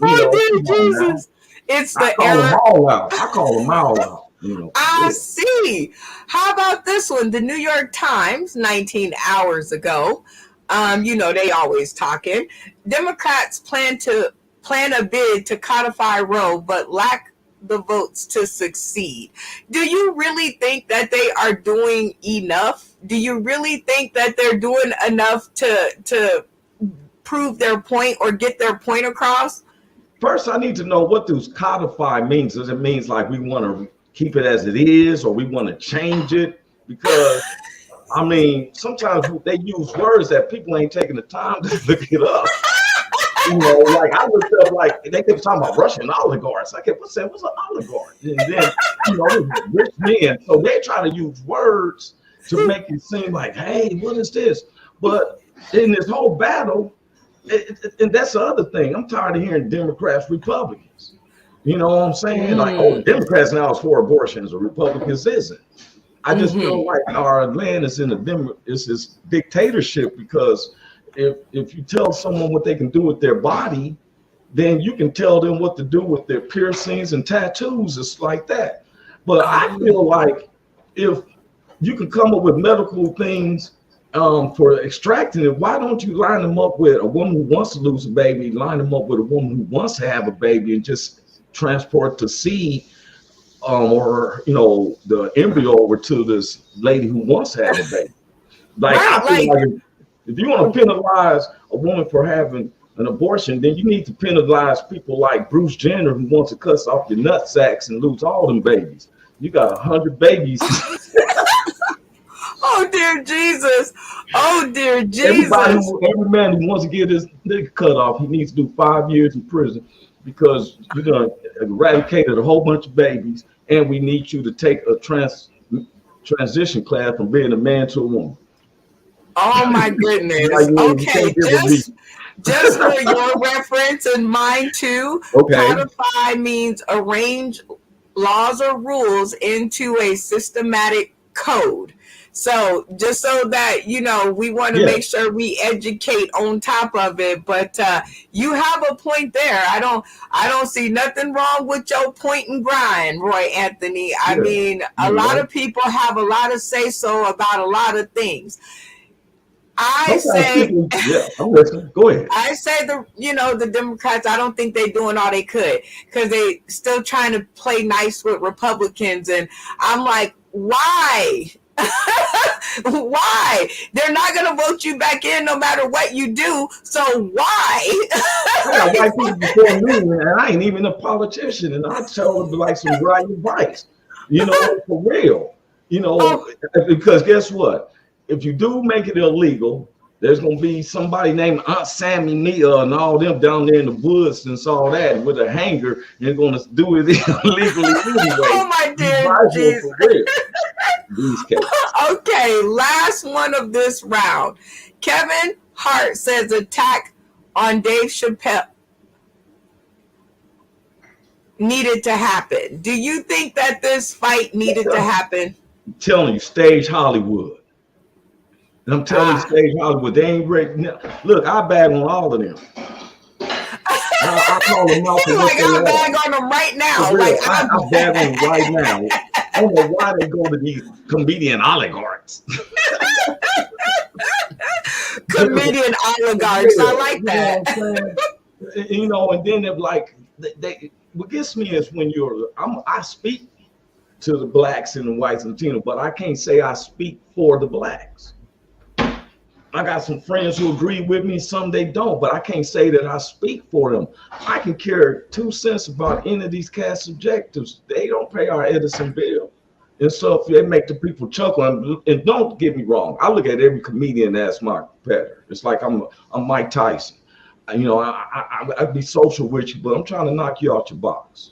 Oh, dear Jesus. It's the era. I call them all out. You know, I see. How about this one? The New York Times, 19 hours ago. You know, they always talking. Democrats plan a bid to codify Roe, but lack the votes to succeed. Do you really think that they are doing enough? Do you really think that they're doing enough to prove their point or get their point across? First, I need to know what does codify means. Does it mean like we want to keep it as it is, or we want to change it? Because I mean, sometimes they use words that people ain't taking the time to look it up. You know, like I looked up, like they kept talking about Russian oligarchs. I kept saying, "What's an oligarch?" And then, you know, rich men. So they try to use words to make it seem like, "Hey, what is this?" But in this whole battle, and that's the other thing. I'm tired of hearing Democrats, Republicans. You know what I'm saying? Like, oh, the Democrats now is for abortions, or Republicans isn't. I just feel like our land is in it's this dictatorship, because if you tell someone what they can do with their body, then you can tell them what to do with their piercings and tattoos. It's like that. But I feel like if you can come up with medical things for extracting it, why don't you line them up with a woman who wants to lose a baby, line them up with a woman who wants to have a baby, and just transport the seed or, you know, the embryo over to this lady who wants to have a baby. Like, right, I feel like if you want to penalize a woman for having an abortion, then you need to penalize people like Bruce Jenner, who wants to cut off your nut sacks and lose all them babies. You got 100 babies. Oh dear Jesus! Oh dear Jesus! Every man who wants to get his dick cut off, he needs to do 5 years in prison, because you're gonna eradicate a whole bunch of babies, and we need you to take a transition class from being a man to a woman. Oh my goodness! Okay, just for your reference and mine too. Okay. Codify means arrange laws or rules into a systematic code. So just so that, you know, we want to make sure we educate on top of it. But you have a point there. I don't see nothing wrong with your point and grind, Roy Anthony. I mean, a lot of people have a lot to say so about a lot of things. I'm listening. Go ahead. I say the Democrats, I don't think they're doing all they could, because they still trying to play nice with Republicans. And I'm like, why? Why? They're not going to vote you back in no matter what you do. So why? I got white people before me, and I ain't even a politician, and I tell them like some right advice, you know, for real, you know, because guess what? If you do make it illegal, there's going to be somebody named Aunt Sammy Mia and all them down there in the woods and all that with a hanger, and they're going to do it illegally anyway. Oh my dear Jesus. Okay, last one of this round. Kevin Hart says attack on Dave Chappelle needed to happen. Do you think that this fight needed to happen? I'm telling you, stage Hollywood. And I'm telling you, stage Hollywood, they ain't ready. Look, I bag on all of them. I call them out. Like I bag on them right now. Like I bag on them right now. I don't know why they go to these comedian oligarchs. Comedian oligarchs, I like that. You know, and then they're like, what gets me is when I speak to the blacks and the whites and Latino, but I can't say I speak for the blacks. I got some friends who agree with me, some they don't, but I can't say that I speak for them. I can care 2 cents about any of these cast objectives. They don't pay our Edison bill. And so if they make the people chuckle, and don't get me wrong, I look at every comedian as my competitor. It's like I'm Mike Tyson. You know, I'd be social with you, but I'm trying to knock you out your box.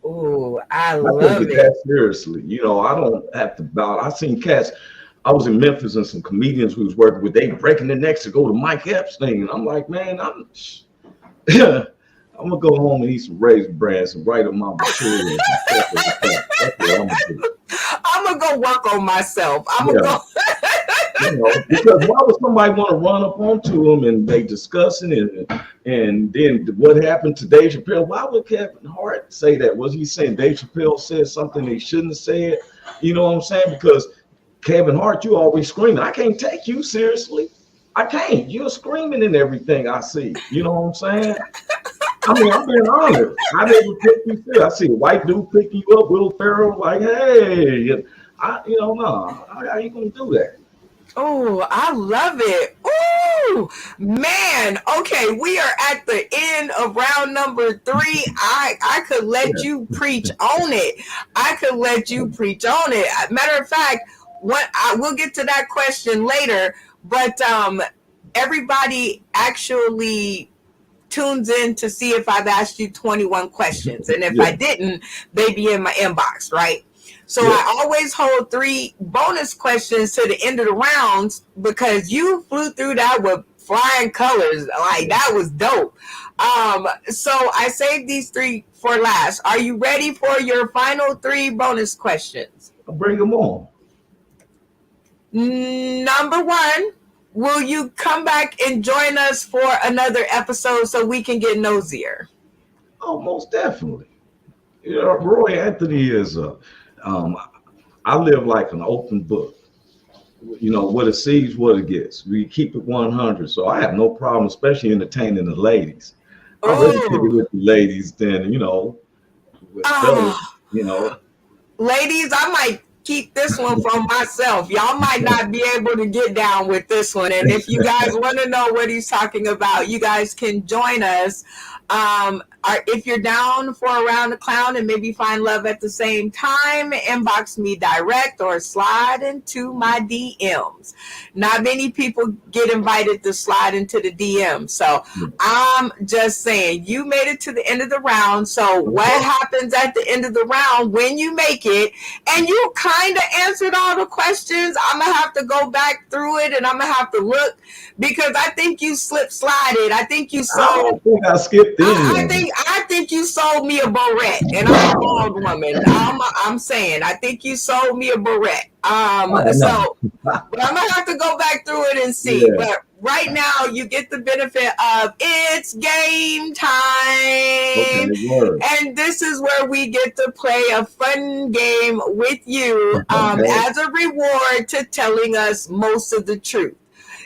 Oh, I love it. That seriously. You know, I don't have to bow. I seen cats. I was in Memphis and some comedians who was working with, they breaking their necks to go to Mike Epstein. And I'm like, man, I'm gonna go home and eat some raisin brands and write up my material. That's what I'm gonna do. I'm gonna go work on myself. I'm gonna go. You know, because why would somebody want to run up onto them and they discussing it, and then what happened to Dave Chappelle? Why would Kevin Hart say that? Was he saying Dave Chappelle said something he shouldn't have said? You know what I'm saying? Because Kevin Hart, you always screaming. I can't take you seriously. I can't. You're screaming in everything I see. You know what I'm saying? I mean, I'm being honest. I didn't pick you serious. I see a white dude picking you up, Will Ferrell, like, hey, no, how you gonna do that? Oh, I love it. Ooh, man. Okay, we are at the end of round number 3. I could let you preach on it. I could let you preach on it. Matter of fact, we'll get to that question later, but everybody actually tunes in to see if I've asked you 21 questions. And if I didn't, they be in my inbox, right? So I always hold 3 bonus questions to the end of the rounds because you flew through that with flying colors. Like, that was dope. So I saved these 3 for last. Are you ready for your final 3 bonus questions? Bring them on. Number 1, will you come back and join us for another episode so we can get nosier? Oh, most definitely. Roy Anthony is I live like an open book. What it sees, what it gets. We keep it 100. So I have no problem, especially entertaining the ladies. I'd rather kick it with the ladies than, with fellas, Ladies, I might keep this one for myself. Y'all might not be able to get down with this one. And if you guys want to know what he's talking about, you guys can join us. If you're down for a round of clown and maybe find love at the same time, inbox me direct or slide into my DMs. Not many people get invited to slide into the DM. So I'm just saying, you made it to the end of the round. So what happens at the end of the round when you make it and you kind of answered all the questions? I'm going to have to go back through it and I'm going to have to look because I think you slided. I think you sold. I skipped in. I think you sold me a barrette, and I'm a bald woman. I'm saying I think you sold me a barrette. So but I'm gonna have to go back through it and see. Yeah. But right now, you get the benefit of it's game time, and this is where we get to play a fun game with you as a reward to telling us most of the truth.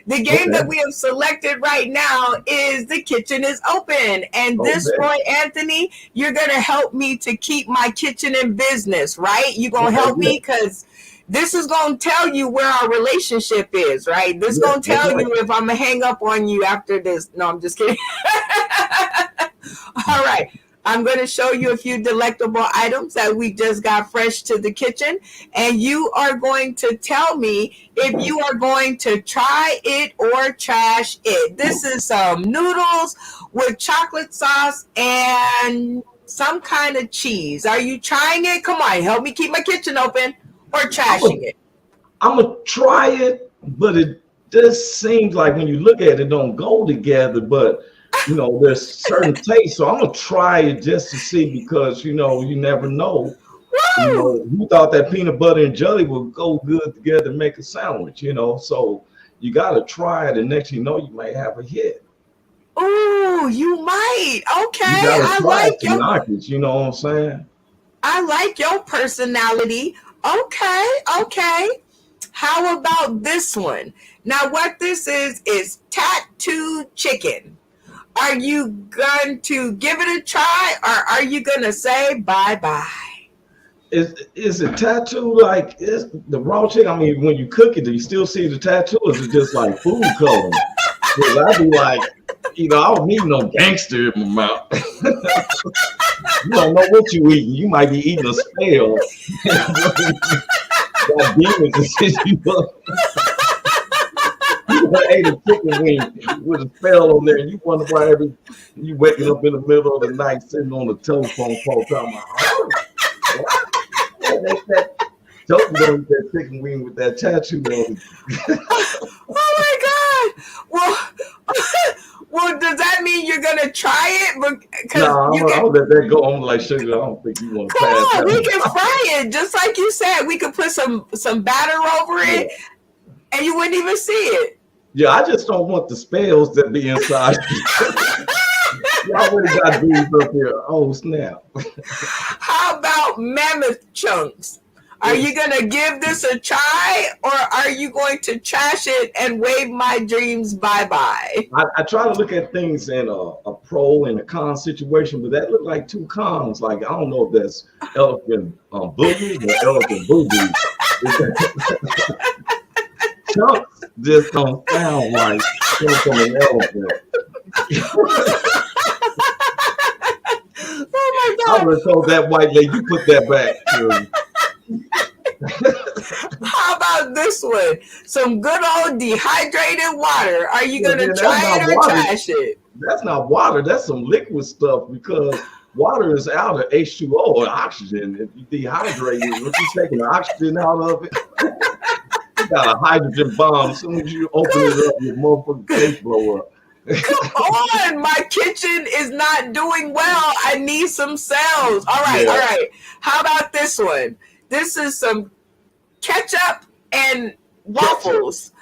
The game that we have selected right now is The Kitchen is Open. And this, Roy Anthony, you're going to help me to keep my kitchen in business, right? You're going to help me because this is going to tell you where our relationship is, right? This is going to tell you if I'm going to hang up on you after this. No, I'm just kidding. All right. I'm going to show you a few delectable items that we just got fresh to the kitchen. And you are going to tell me if you are going to try it or trash it. This is some noodles with chocolate sauce and some kind of cheese. Are you trying it? Come on, help me keep my kitchen open or trashing it. I'm going to try it, but it just seems like when you look at it, it don't go together, but there's certain tastes, so I'm gonna try it just to see because you never know. Who thought that peanut butter and jelly would go good together and make a sandwich? So you gotta try it, and next you might have a hit. Oh, you might. Okay, you I like your knockers. You know what I'm saying? I like your personality. Okay. How about this one? Now, what this is tattooed chicken. Are you going to give it a try or are you going to say bye-bye? Is it tattoo like is the raw chicken? I mean, when you cook it, do you still see the tattoo or is it just like food coloring? Because I'd be like, I don't need no gangster in my mouth. You don't know what you eating. You might be eating a spell. That demon you ate a chicken wing with a spell on there, and you wonder why you waking up in the middle of the night sitting on the telephone pole talking about, don't eat that chicken wing with that tattoo on it. Oh my God! Well, does that mean you're gonna try it? No, I'll let that go. I'm like, sugar, I don't think you want to pass that. We can fry it, just like you said. We could put some batter over it, and you wouldn't even see it. Yeah, I just don't want the spells that be inside. Y'all really got these up here. Oh, snap. How about mammoth chunks? Are you going to give this a try, or are you going to trash it and wave my dreams bye-bye? I try to look at things in a pro and a con situation, but that looked like two cons. Like, I don't know if that's elephant boogers or elephant boobies. Chunks just don't sound like from an elephant. Oh my I God. would have told that white lady, you put that back. How about this one? Some good old dehydrated water. Are you going to try it or trash it? That's not water. That's some liquid stuff, because water is out of H2O or oxygen. If you dehydrate it, if you're taking the oxygen out of it, you got a hydrogen bomb. As soon as you open it up, your motherfucking face blow up. Come on, my kitchen is not doing well. I need some cells. All right, Yeah. all right. How about this one? This is some ketchup and waffles.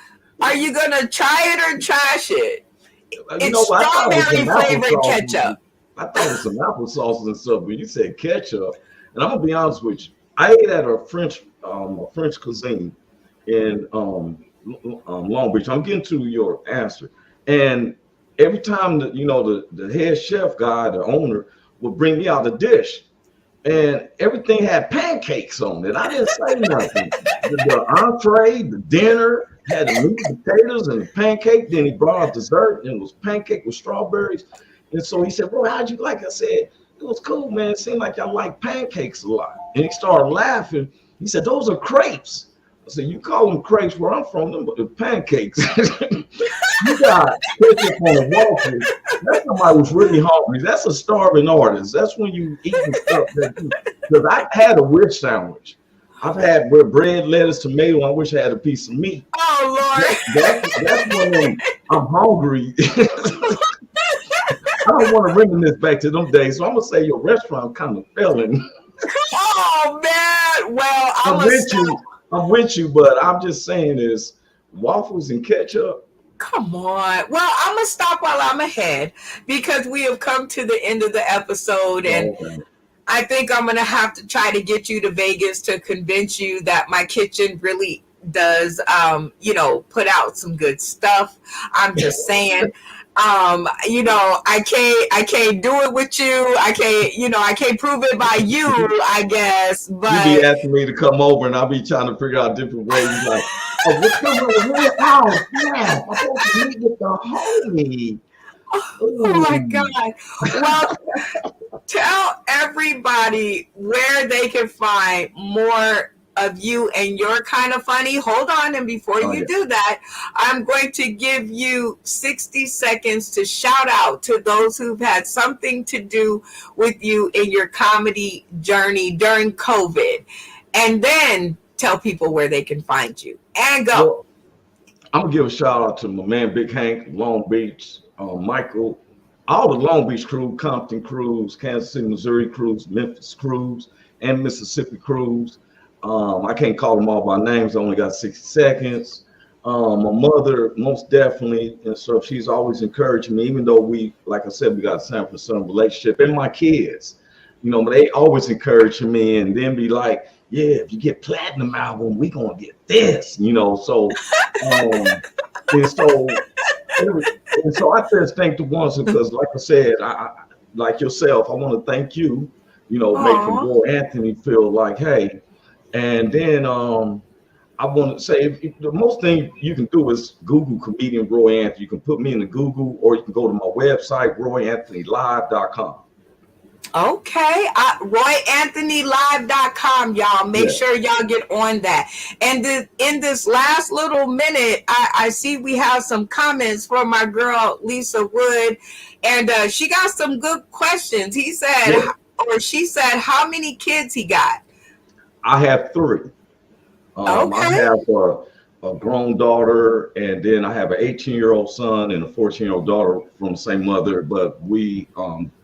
Are you gonna try it or trash it? It's strawberry flavored ketchup. I thought it was some applesauce and stuff, but you said ketchup. And I'm gonna be honest with you. I ate at a French cuisine in Long Beach. I'm getting to your answer. And every time the head chef guy, the owner, would bring me out a dish, and everything had pancakes on it. I didn't say nothing. The entree, the dinner had the meat, potatoes, and the pancake. Then he brought out dessert, and it was pancake with strawberries. And so he said, "Bro, how'd you like it?" I said, "It was cool, man. It seemed like y'all like pancakes a lot." And he started laughing. He said, "Those are crepes." I said, "You call them crepes where I'm from, them but the pancakes." You got ketchup on a waffle. That's somebody who's really hungry. That's a starving artist. That's when you eating stuff because I had a wish sandwich. I've had bread, lettuce, tomato. I wish I had a piece of meat. Oh Lord. That's when I'm hungry. I don't want to reminisce back to them days, so I'm gonna say your restaurant kind of failing. Oh man. Well, I'm with you, but I'm just saying is waffles and ketchup. Come on. Well, I'm going to stop while I'm ahead, because we have come to the end of the episode, and I think I'm going to have to try to get you to Vegas to convince you that my kitchen really does, put out some good stuff. I'm just saying, I can't do it with you. I can't prove it by you, I guess, but You be asking me to come over, and I'll be trying to figure out different ways. Like, oh, what's coming over here? Oh, yeah, I'm supposed to meet with the homie. Oh my God. Well, tell everybody where they can find more of you and You're Kind of Funny. Hold on, and before you do that, I'm going to give you 60 seconds to shout out to those who've had something to do with you in your comedy journey during COVID, and then tell people where they can find you. And go. Well, I'm gonna give a shout out to my man Big Hank, Long Beach, Michael, all the Long Beach crew, Compton crews, Kansas City, Missouri crews, Memphis crews, and Mississippi crews. I can't call them all by names. I only got 60 seconds. My mother, most definitely, and so she's always encouraging me, even though like I said, we got a Sanford son relationship, and my kids, they always encouraging me, and then be like, "Yeah, if you get platinum album, we gonna get this," So, and so I just thank the ones, because, like I said, I like yourself, I want to thank you, making Roy Anthony feel like, hey. And then I want to say, the most thing you can do is Google comedian Roy Anthony. You can put me in the Google, or you can go to my website, royanthonylive.com. Okay, royanthonylive.com, y'all. Make sure y'all get on that. And in this last little minute, I see we have some comments from my girl Lisa Wood, and she got some good questions. He said, or she said, how many kids he got? I have 3. I have a grown daughter, and then I have an 18-year-old son and a 14-year-old daughter from the same mother, but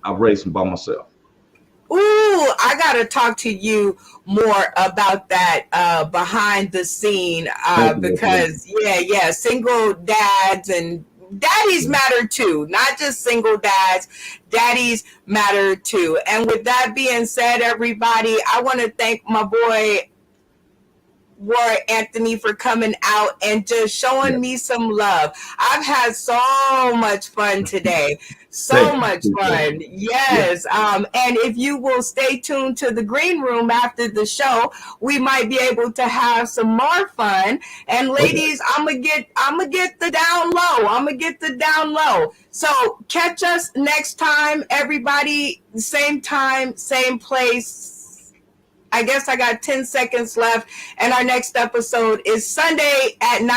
I raised them by myself. Ooh, I got to talk to you more about that behind the scene, because single dads and daddies matter too, not just single dads. Daddies matter too. And with that being said, everybody, I want to thank my boy Roy Anthony, for coming out and just showing me some love. I've had so much fun today. So Thank much you. fun. Yes. And if you will stay tuned to the green room after the show, we might be able to have some more fun. And ladies, I'm gonna get the down low. I'm gonna get the down low. So catch us next time, everybody. Same time, same place. I guess I got 10 seconds left. And our next episode is Sunday at 9